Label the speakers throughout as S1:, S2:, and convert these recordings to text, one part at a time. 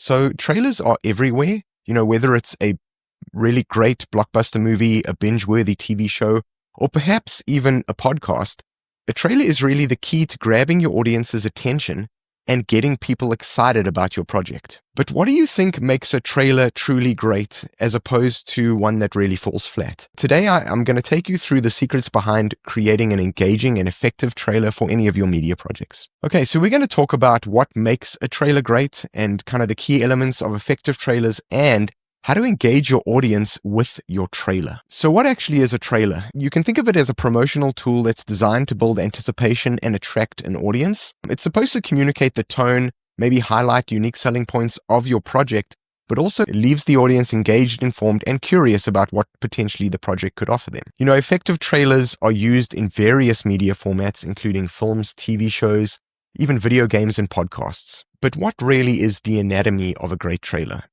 S1: So trailers are everywhere, whether it's a really great blockbuster movie, a binge-worthy TV show, or perhaps even a podcast. A trailer is really the key to grabbing your audience's attention and getting people excited about your project. But what do you think makes a trailer truly great as opposed to one that really falls flat? Today, I'm going to take you through the secrets behind creating an engaging and effective trailer for any of your media projects. Okay, so we're going to talk about what makes a trailer great and kind of the key elements of effective trailers and how to engage your audience with your trailer. So what actually is a trailer? You can think of it as a promotional tool that's designed to build anticipation and attract an audience. It's supposed to communicate the tone, maybe highlight unique selling points of your project, but also leaves the audience engaged, informed, and curious about what potentially the project could offer them. Effective trailers are used in various media formats, including films, TV shows, even video games and podcasts. But what really is the anatomy of a great trailer?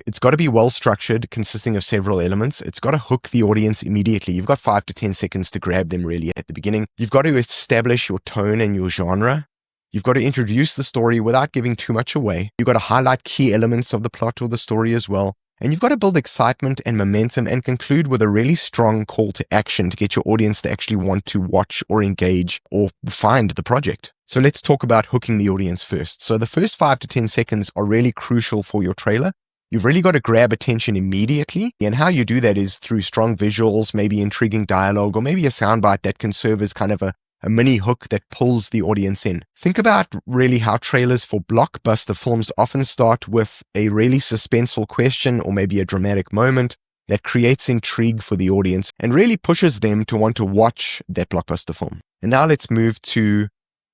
S1: It's got to be well structured, consisting of several elements. It's got to hook the audience immediately. You've got 5 to 10 seconds to grab them really at the beginning. You've got to establish your tone and your genre. You've got to introduce the story without giving too much away. You've got to highlight key elements of the plot or the story as well. And you've got to build excitement and momentum and conclude with a really strong call to action to get your audience to actually want to watch or engage or find the project. So let's talk about hooking the audience first. So the first 5 to 10 seconds are really crucial for your trailer. You've really got to grab attention immediately. And how you do that is through strong visuals, maybe intriguing dialogue, or maybe a soundbite that can serve as kind of a mini hook that pulls the audience in. Think about really how trailers for blockbuster films often start with a really suspenseful question or maybe a dramatic moment that creates intrigue for the audience and really pushes them to want to watch that blockbuster film. And now let's move to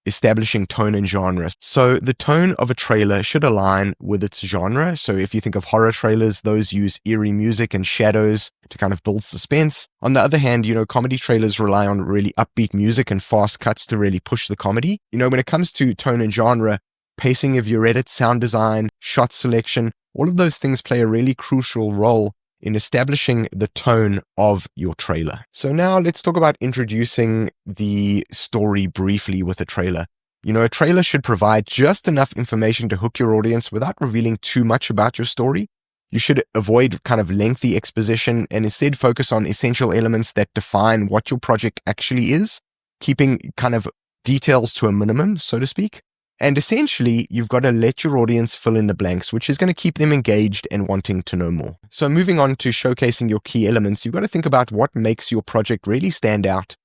S1: establishing tone and genre. So the tone of a trailer should align with its genre. So if you think of horror trailers, those use eerie music and shadows to kind of build suspense. On the other hand, comedy trailers rely on really upbeat music and fast cuts to really push the comedy. When it comes to tone and genre, pacing of your edit, sound design, shot selection, all of those things play a really crucial role in establishing the tone of your trailer. So now let's talk about introducing the story briefly with a trailer. A trailer should provide just enough information to hook your audience without revealing too much about your story. You should avoid kind of lengthy exposition and instead focus on essential elements that define what your project actually is, keeping kind of details to a minimum, so to speak. And essentially, you've got to let your audience fill in the blanks, which is going to keep them engaged and wanting to know more. So moving on to showcasing your key elements, you've got to think about what makes your project really stand out.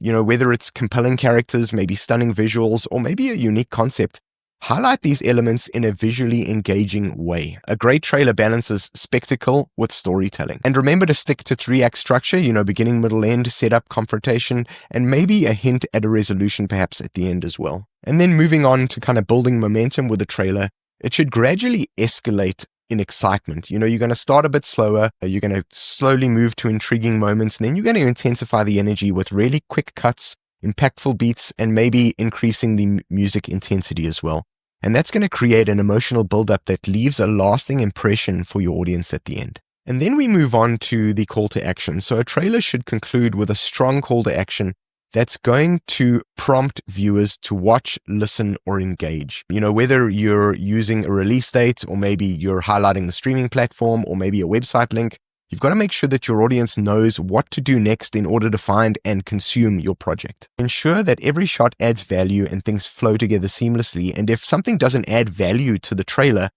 S1: Whether it's compelling characters, maybe stunning visuals, or maybe a unique concept. Highlight these elements in a visually engaging way. A great trailer balances spectacle with storytelling. And remember to stick to 3-act structure, beginning, middle, end, setup, confrontation, and maybe a hint at a resolution perhaps at the end as well. And then moving on to kind of building momentum with the trailer, it should gradually escalate in excitement. You're going to start a bit slower, you're going to slowly move to intriguing moments, and then you're going to intensify the energy with really quick cuts, impactful beats, and maybe increasing the music intensity as well. And that's going to create an emotional buildup that leaves a lasting impression for your audience at the end. And then we move on to the call to action. So a trailer should conclude with a strong call to action that's going to prompt viewers to watch, listen, or engage. Whether you're using a release date or maybe you're highlighting the streaming platform or maybe a website link, you've got to make sure that your audience knows what to do next in order to find and consume your project. Ensure that every shot adds value and things flow together seamlessly. And if something doesn't add value to the trailer,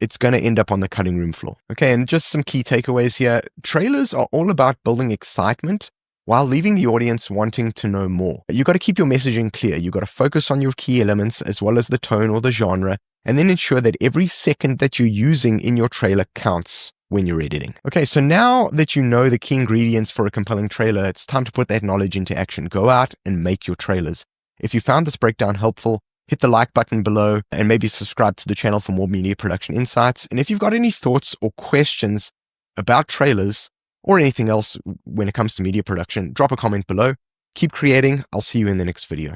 S1: it's going to end up on the cutting room floor. Okay, and just some key takeaways here. Trailers are all about building excitement while leaving the audience wanting to know more. You've got to keep your messaging clear. You've got to focus on your key elements as well as the tone or the genre, and then ensure that every second that you're using in your trailer counts when you're editing. Okay, so now that you know the key ingredients for a compelling trailer, it's time to put that knowledge into action. Go out and make your trailers. If you found this breakdown helpful, hit the like button below and maybe subscribe to the channel for more media production insights. And if you've got any thoughts or questions about trailers or anything else when it comes to media production, drop a comment below. Keep creating. I'll see you in the next video.